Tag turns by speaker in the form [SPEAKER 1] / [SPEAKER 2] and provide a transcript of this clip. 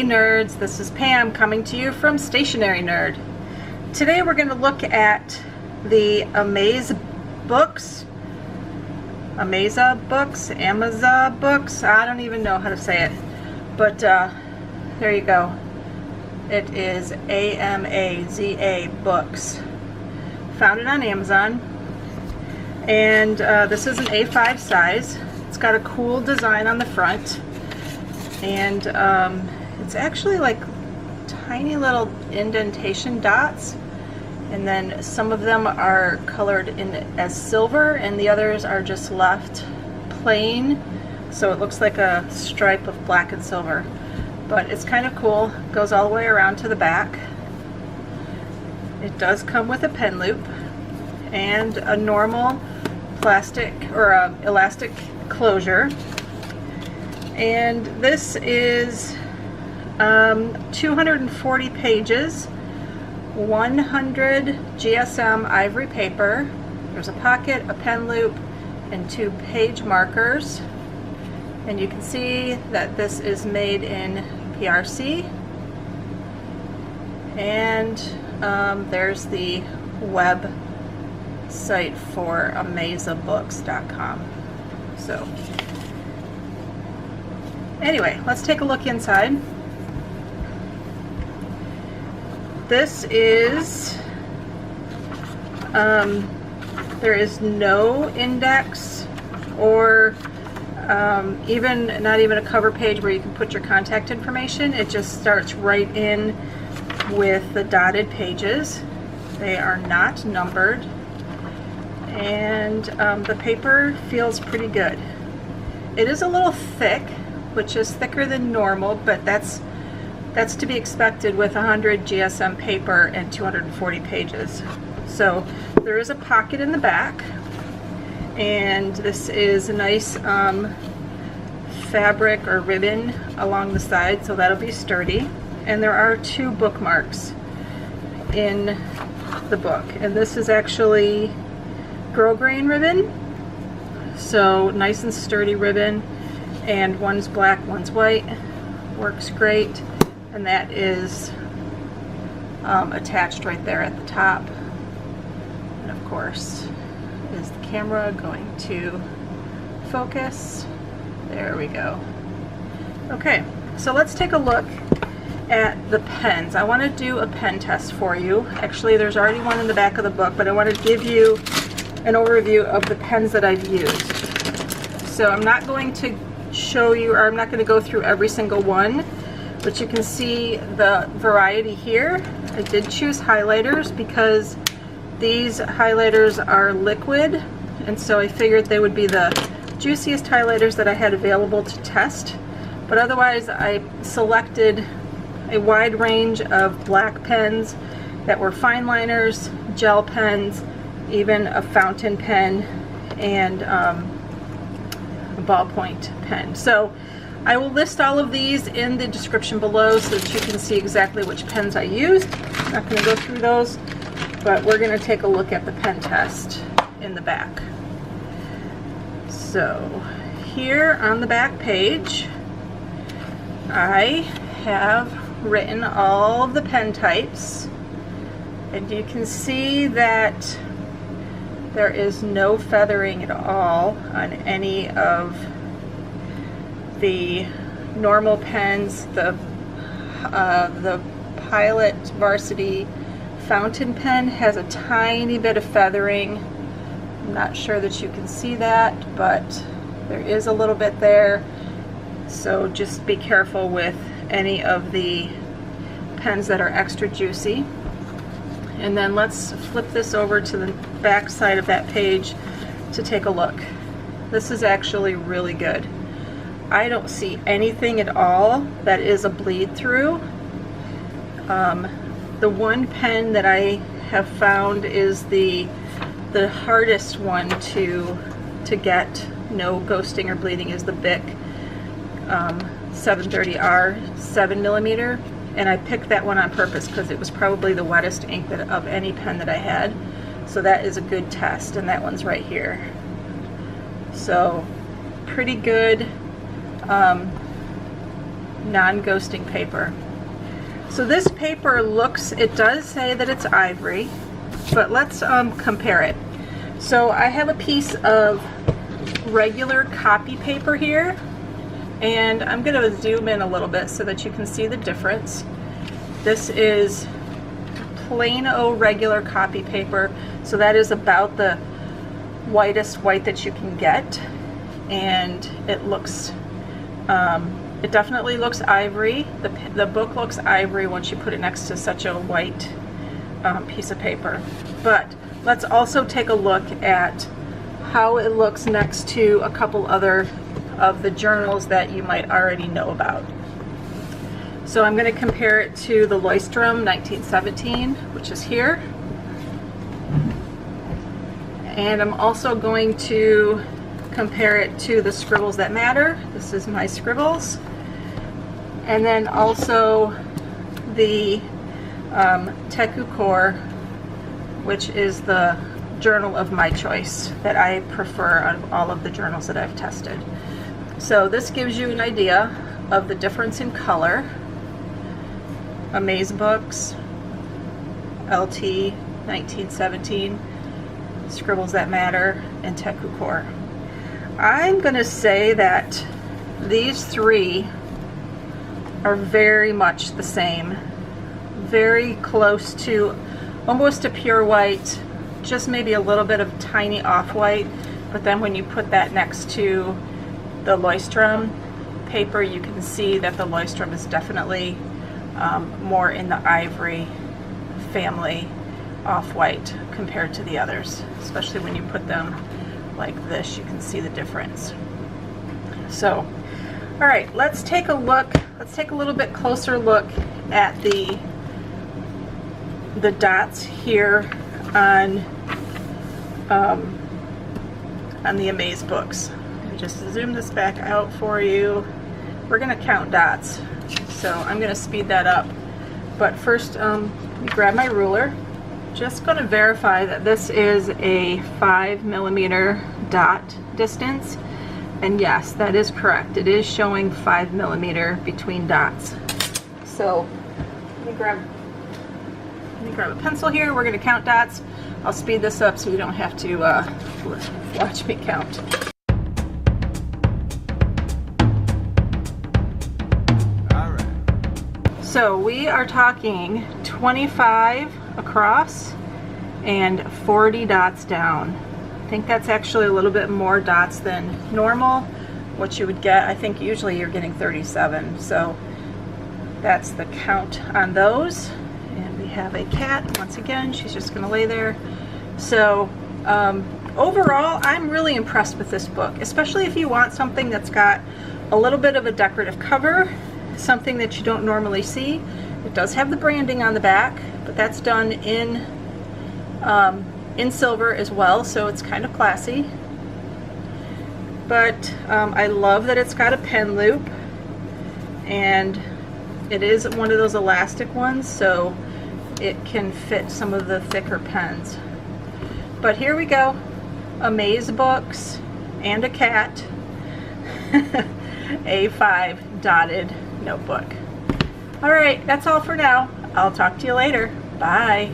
[SPEAKER 1] nerds, this is Pam coming to you from Stationery Nerd. Today we're going to look at the AmazaBooks, AmazaBooks, I don't even know how to say it, but there you go. It is AmazaBooks. Found it on Amazon, and this is an A5 size. It's got a cool design on the front, and it's actually like tiny little indentation dots, and then some of them are colored in as silver and the others are just left plain, so it looks like a stripe of black and silver, but it's kind of cool. Goes all the way around to the back. It does come with a pen loop and a normal plastic or elastic closure, and this is 240 pages, 100 GSM ivory paper. There's a pocket, a pen loop, and 2 page markers, and you can see that this is made in PRC, and there's the web site for AmazaBooks.com. So anyway, let's take a look inside. This is there is no index or not even a cover page where you can put your contact information. It just starts right in with the dotted pages. They are not numbered, and the paper feels pretty good. It is a little thick, which is thicker than normal, but that's to be expected with 100 GSM paper and 240 pages. So there is a pocket in the back, and this is a nice fabric or ribbon along the side, so that'll be sturdy. And there are 2 bookmarks in the book, and this is actually grosgrain ribbon, so nice and sturdy ribbon, and one's black, one's white. Works great, and that is attached right there at the top. And of course, is the camera going to focus? There we go. Okay, so let's take a look at the pens. I want to do a pen test for you. Actually, there's already one in the back of the book, but I want to give you an overview of the pens that I've used. So I'm not going to show you, or I'm not going to go through every single one, but you can see the variety here. I did choose highlighters because these highlighters are liquid, and so I figured they would be the juiciest highlighters that I had available to test. But otherwise, I selected a wide range of black pens that were fineliners, gel pens, even a fountain pen, and a ballpoint pen. So I will list all of these in the description below so that you can see exactly which pens I used. I'm not going to go through those, but we're going to take a look at the pen test in the back. So here on the back page, I have written all of the pen types, and you can see that there is no feathering at all on any of the normal pens. The Pilot Varsity fountain pen has a tiny bit of feathering. I'm not sure that you can see that, but there is a little bit there, so just be careful with any of the pens that are extra juicy. And then let's flip this over to the back side of that page to take a look. This is actually really good. I don't see anything at all that is a bleed through. The one pen that I have found is the hardest one to get no ghosting or bleeding is the Bic 730R 7mm, and I picked that one on purpose because it was probably the wettest ink of any pen that I had. So that is a good test, and that one's right here. So pretty good. non-ghosting paper. So this paper looks, it does say that it's ivory, but let's compare it. So I have a piece of regular copy paper here, and I'm going to zoom in a little bit so that you can see the difference. This is plain old regular copy paper, so that is about the whitest white that you can get, and it looks it definitely looks ivory. The book looks ivory once you put it next to such a white piece of paper. But let's also take a look at how it looks next to a couple other of the journals that you might already know about. So I'm going to compare it to the Leuchtturm 1917, which is here. And I'm also going to compare it to the Scribbles That Matter. This is my Scribbles. And then also the Sakura, which is the journal of my choice that I prefer out of all of the journals that I've tested. So this gives you an idea of the difference in color. AmazaBooks, LT 1917, Scribbles That Matter, and Sakura. I'm going to say that these three are very much the same, very close to almost a pure white, just maybe a little bit of tiny off-white, but then when you put that next to the Leuchtturm paper, you can see that the Leuchtturm is definitely more in the ivory family, off-white, compared to the others. Especially when you put them like this, you can see the difference. So, all right, let's take a look. Let's take a little bit closer look at the dots here on the AmazaBooks. Let me just zoom this back out for you. We're going to count dots, so I'm going to speed that up. But first, let me grab my ruler. Just going to verify that this is a 5mm dot distance, and yes, that is correct. It is showing 5mm between dots. So let me grab a pencil here. We're going to count dots. I'll speed this up so you don't have to watch me count. So we are talking 25 across and 40 dots down. I think that's actually a little bit more dots than normal, what you would get. I think usually you're getting 37. So that's the count on those. And we have a cat, once again, she's just gonna lay there. So overall, I'm really impressed with this book, especially if you want something that's got a little bit of a decorative cover, something that you don't normally see. It does have the branding on the back, but that's done in silver as well, so it's kind of classy. But I love that it's got a pen loop, and it is one of those elastic ones, so it can fit some of the thicker pens. But here we go, AmazaBooks and a cat, A5 dotted notebook. All right, that's all for now. I'll talk to you later. Bye.